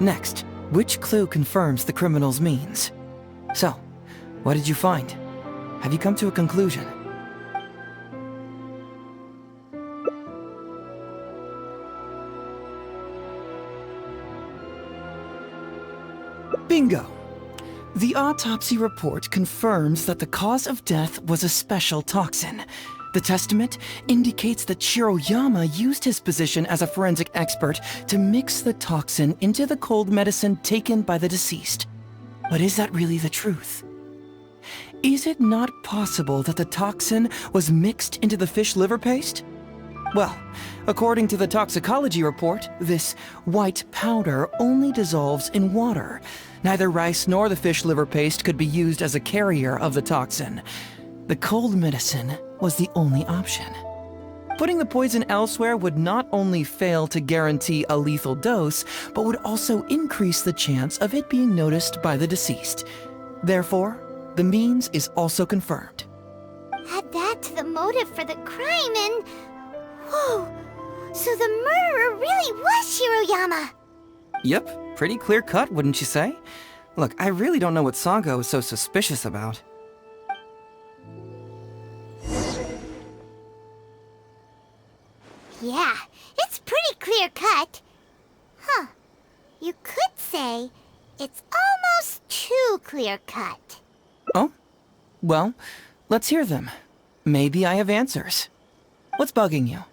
Next, which clue confirms the criminal's means? So, what did you find? Have you come to a conclusion? Bingo! The autopsy report confirms that the cause of death was a special toxin. The testament indicates that Shiroyama used his position as a forensic expert to mix the toxin into the cold medicine taken by the deceased. But is that really the truth? Is it not possible that the toxin was mixed into the fish liver paste? Well, according to the toxicology report, this white powder only dissolves in water. Neither rice nor the fish liver paste could be used as a carrier of the toxin. The cold medicine was the only option. Putting the poison elsewhere would not only fail to guarantee a lethal dose, but would also increase the chance of it being noticed by the deceased. Therefore, the means is also confirmed. Add that to the motive for the crime and... Whoa! So the murderer really was Shiroyama! Yep, pretty clear cut, wouldn't you say? Look, I really don't know what Sango is so suspicious about. Yeah, it's pretty clear cut. Huh. You could say it's almost too clear cut. Oh? Well, let's hear them. Maybe I have answers. What's bugging you?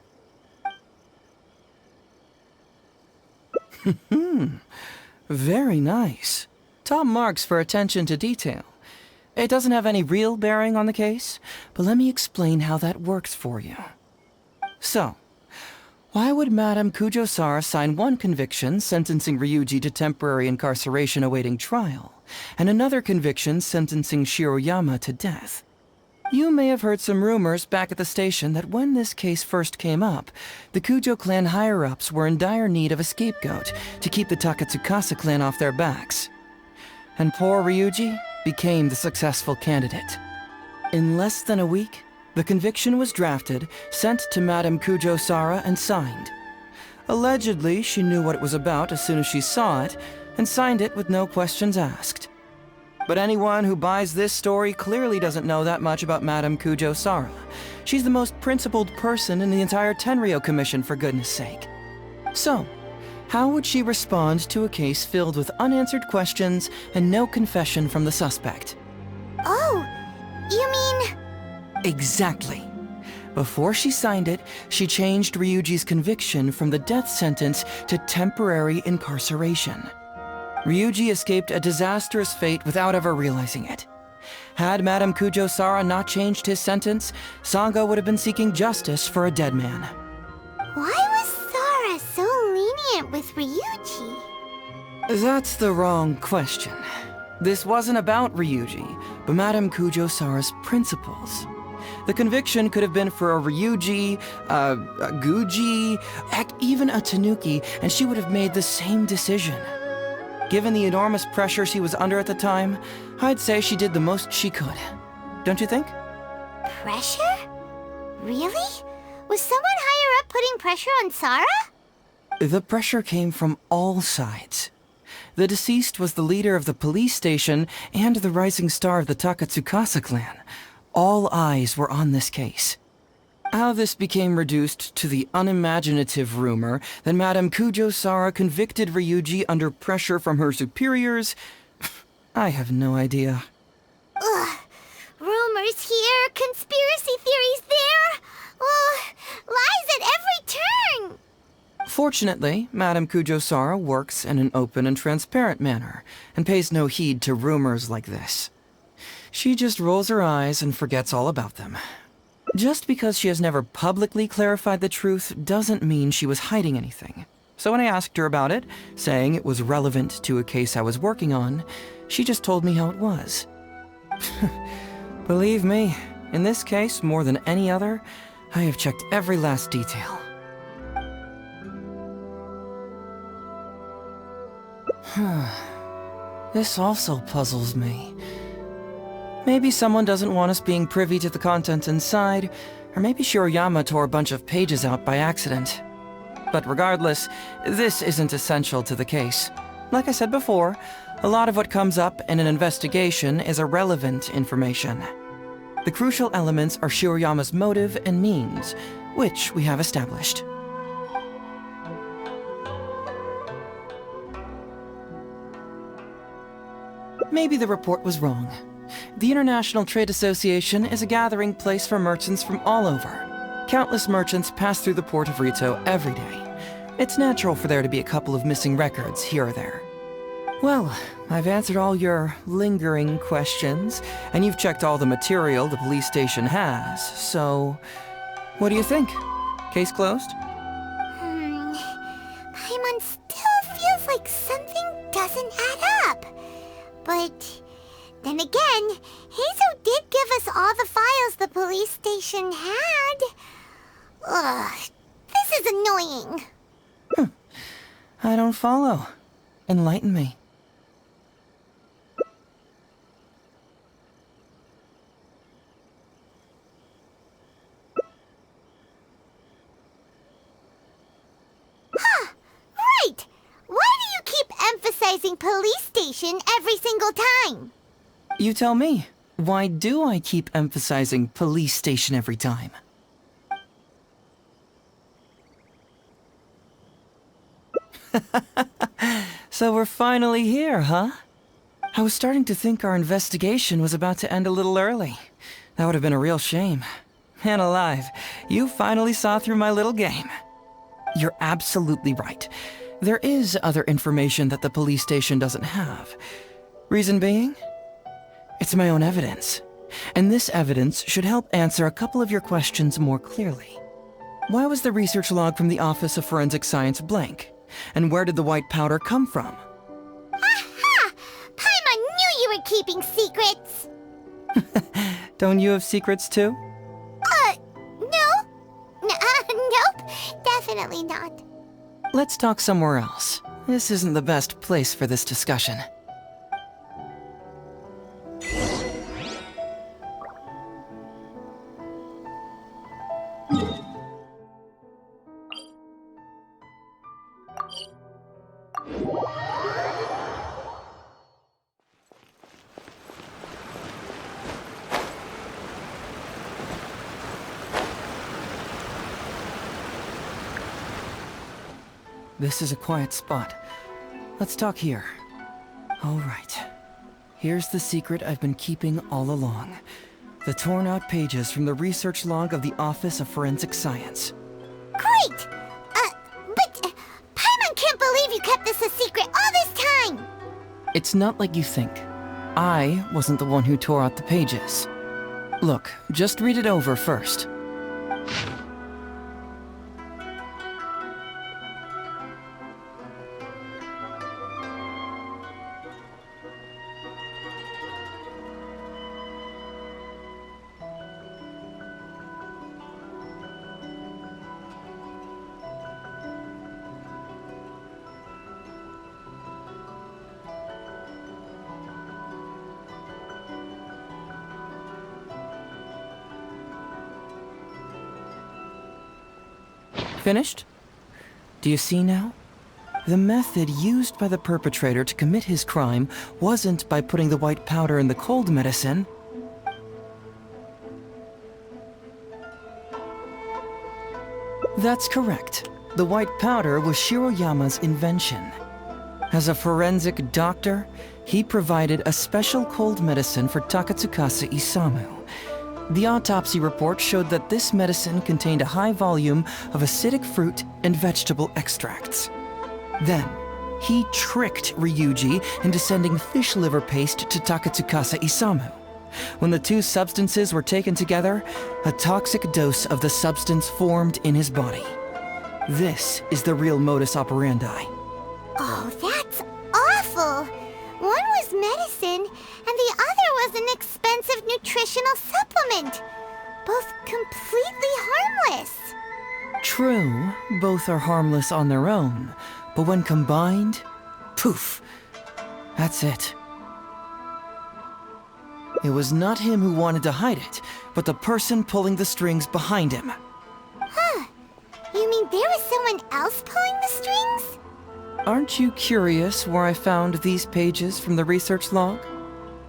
Very nice. Top marks for attention to detail. It doesn't have any real bearing on the case, but let me explain how that works for you. So, why would Madame Kujo-Sara sign one conviction sentencing Ryuji to temporary incarceration awaiting trial, and another conviction sentencing Shiroyama to death? You may have heard some rumors back at the station that when this case first came up, the Kujo clan higher-ups were in dire need of a scapegoat to keep the Takatsukasa clan off their backs. And poor Ryuji became the successful candidate. In less than a week, the conviction was drafted, sent to Madame Kujo-Sara, and signed. Allegedly, she knew what it was about as soon as she saw it, and signed it with no questions asked. But anyone who buys this story clearly doesn't know that much about Madame Kujo-Sara. She's the most principled person in the entire Tenryou Commission, for goodness sake. So, how would she respond to a case filled with unanswered questions and no confession from the suspect? Oh, you mean... Exactly. Before she signed it, she changed Ryuji's conviction from the death sentence to temporary incarceration. Ryuji escaped a disastrous fate without ever realizing it. Had Madame Kujo-Sara not changed his sentence, Sango would have been seeking justice for a dead man. Why was Sara so lenient with Ryuji? That's the wrong question. This wasn't about Ryuji, but Madame Kujo-Sara's principles. The conviction could have been for a Ryuji, a Guji, heck, even a Tanuki, and she would have made the same decision. Given the enormous pressure she was under at the time, I'd say she did the most she could. Don't you think? Pressure? Really? Was someone higher up putting pressure on Sara? The pressure came from all sides. The deceased was the leader of the police station and the rising star of the Takatsukasa clan. All eyes were on this case. How this became reduced to the unimaginative rumor that Madame Kujo-Sara convicted Ryuji under pressure from her superiors, I have no idea. Ugh. Rumors here, conspiracy theories there. Lies at every turn. Fortunately, Madame Kujo-Sara works in an open and transparent manner, and pays no heed to rumors like this. She just rolls her eyes and forgets all about them. Just because she has never publicly clarified the truth doesn't mean she was hiding anything. So when I asked her about it, saying it was relevant to a case I was working on, she just told me how it was. Believe me, in this case, more than any other, I have checked every last detail. This also puzzles me. Maybe someone doesn't want us being privy to the content inside, or maybe Shiroyama tore a bunch of pages out by accident. But regardless, this isn't essential to the case. Like I said before, a lot of what comes up in an investigation is irrelevant information. The crucial elements are Shiroyama's motive and means, which we have established. Maybe the report was wrong. The International Trade Association is a gathering place for merchants from all over. Countless merchants pass through the port of Rito every day. It's natural for there to be a couple of missing records here or there. Well, I've answered all your lingering questions, and you've checked all the material the police station has, so... what do you think? Case closed? Paimon still feels like something doesn't add up. But then again, Heizou did give us all the files the police station had. Ugh, this is annoying. I don't follow. Enlighten me. Right! Why do you keep emphasizing police station every single time? You tell me. Why do I keep emphasizing police station every time? So we're finally here, huh? I was starting to think our investigation was about to end a little early. That would have been a real shame. Man alive, you finally saw through my little game. You're absolutely right. There is other information that the police station doesn't have. Reason being? It's my own evidence. And this evidence should help answer a couple of your questions more clearly. Why was the research log from the Office of Forensic Science blank? And where did the white powder come from? Aha! Paimon knew you were keeping secrets! Don't you have secrets too? No? Nope, definitely not. Let's talk somewhere else. This isn't the best place for this discussion. This is a quiet spot. Let's talk here. All right. Here's the secret I've been keeping all along. The torn-out pages from the research log of the Office of Forensic Science. Great! But Paimon can't believe you kept this a secret all this time! It's not like you think. I wasn't the one who tore out the pages. Look, just read it over first. Finished? Do you see now? The method used by the perpetrator to commit his crime wasn't by putting the white powder in the cold medicine. That's correct. The white powder was Shiroyama's invention. As a forensic doctor, he provided a special cold medicine for Takatsukasa Isamu. The autopsy report showed that this medicine contained a high volume of acidic fruit and vegetable extracts. Then, he tricked Ryuji into sending fish liver paste to Takatsukasa Isamu. When the two substances were taken together, a toxic dose of the substance formed in his body. This is the real modus operandi. Oh, that's awful! One was medicine, and the other was an expensive nutritional supplement. Both completely harmless. True, both are harmless on their own, but when combined, poof, that's it. It was not him who wanted to hide it, but the person pulling the strings behind him. Huh. You mean there was someone else pulling the strings? Aren't you curious where I found these pages from the research log?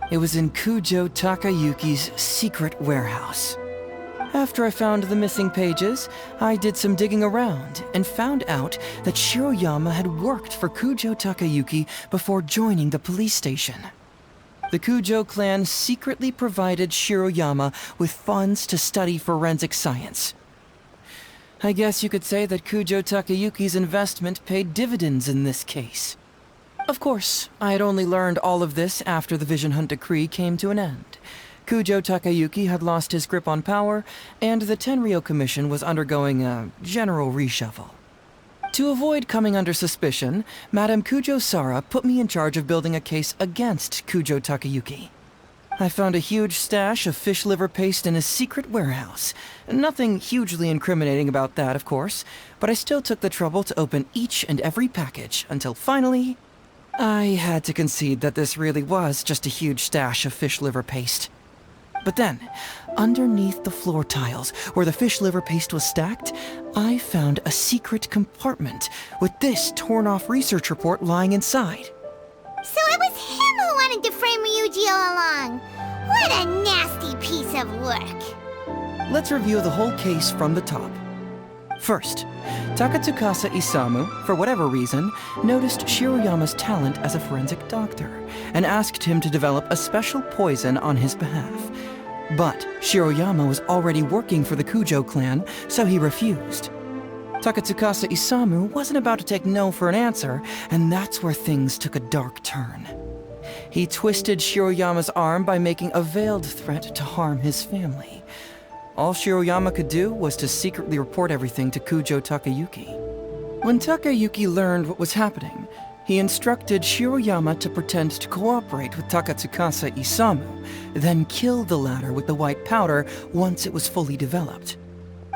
It was in Kujo Takayuki's secret warehouse. After I found the missing pages, I did some digging around and found out that Shiroyama had worked for Kujo Takayuki before joining the police station. The Kujo clan secretly provided Shiroyama with funds to study forensic science. I guess you could say that Kujo Takayuki's investment paid dividends in this case. Of course, I had only learned all of this after the Vision Hunt decree came to an end. Kujo Takayuki had lost his grip on power, and the Tenryou Commission was undergoing a general reshuffle. To avoid coming under suspicion, Madame Kujo Sara put me in charge of building a case against Kujo Takayuki. I found a huge stash of fish liver paste in his secret warehouse. Nothing hugely incriminating about that, of course, but I still took the trouble to open each and every package until finally, I had to concede that this really was just a huge stash of fish liver paste. But then, underneath the floor tiles where the fish liver paste was stacked, I found a secret compartment with this torn-off research report lying inside. So it was him who wanted to frame Ryuji all along. What a nasty piece of work. Let's review the whole case from the top. First, Takatsukasa Isamu, for whatever reason, noticed Shiroyama's talent as a forensic doctor and asked him to develop a special poison on his behalf. But Shiroyama was already working for the Kujo clan, so he refused. Takatsukasa Isamu wasn't about to take no for an answer, and that's where things took a dark turn. He twisted Shiroyama's arm by making a veiled threat to harm his family. All Shiroyama could do was to secretly report everything to Kujo Takayuki. When Takayuki learned what was happening, he instructed Shiroyama to pretend to cooperate with Takatsukasa Isamu, then kill the latter with the white powder once it was fully developed.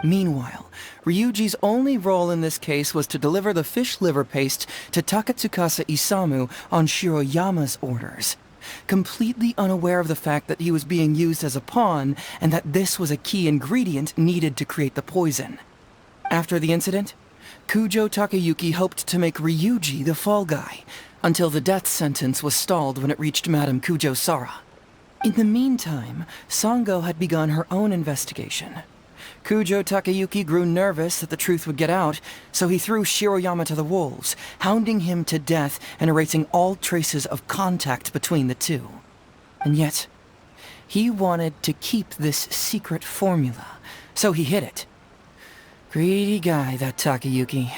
Meanwhile, Ryuji's only role in this case was to deliver the fish liver paste to Takatsukasa Isamu on Shiroyama's orders, completely unaware of the fact that he was being used as a pawn and that this was a key ingredient needed to create the poison. After the incident, Kujo Takayuki hoped to make Ryuji the fall guy, until the death sentence was stalled when it reached Madame Kujo Sara. In the meantime, Sango had begun her own investigation. Kujo Takayuki grew nervous that the truth would get out, so he threw Shiroyama to the wolves, hounding him to death and erasing all traces of contact between the two. And yet, he wanted to keep this secret formula, so he hid it. Greedy guy, that Takayuki.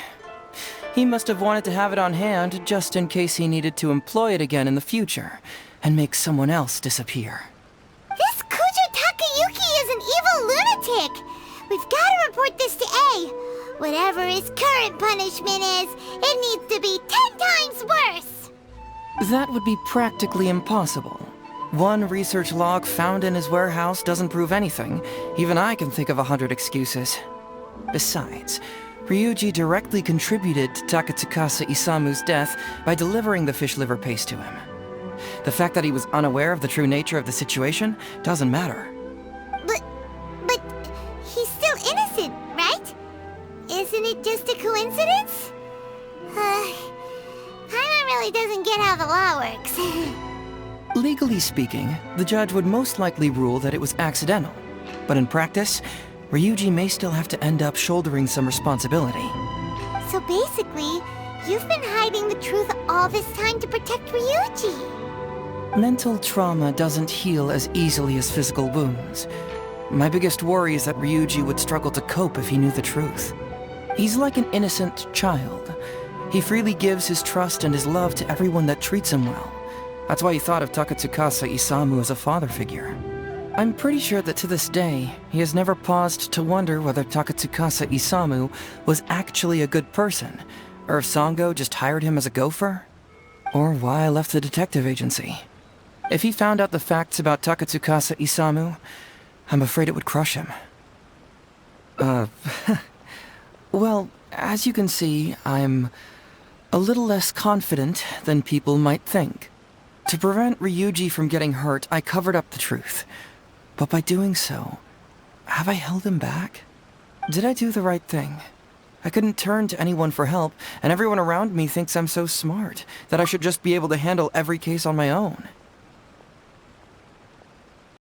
He must have wanted to have it on hand just in case he needed to employ it again in the future, and make someone else disappear. This Kujo Takayuki is an evil lunatic! We've got to report this to A. Whatever his current punishment is, it needs to be 10 times worse! That would be practically impossible. One research log found in his warehouse doesn't prove anything. Even I can think of 100 excuses. Besides, Ryuji directly contributed to Takatsukasa Isamu's death by delivering the fish liver paste to him. The fact that he was unaware of the true nature of the situation doesn't matter. But he's still innocent, right? Isn't it just a coincidence? Paimon really doesn't get how the law works. Legally speaking, the judge would most likely rule that it was accidental. But in practice, Ryuji may still have to end up shouldering some responsibility. So basically, you've been hiding the truth all this time to protect Ryuji. Mental trauma doesn't heal as easily as physical wounds. My biggest worry is that Ryuji would struggle to cope if he knew the truth. He's like an innocent child. He freely gives his trust and his love to everyone that treats him well. That's why he thought of Takatsukasa Isamu as a father figure. I'm pretty sure that to this day, he has never paused to wonder whether Takatsukasa Isamu was actually a good person, or if Sango just hired him as a gopher, or why I left the detective agency. If he found out the facts about Takatsukasa Isamu, I'm afraid it would crush him. Well, as you can see, I'm a little less confident than people might think. To prevent Ryuji from getting hurt, I covered up the truth. But by doing so, have I held him back? Did I do the right thing? I couldn't turn to anyone for help, and everyone around me thinks I'm so smart that I should just be able to handle every case on my own.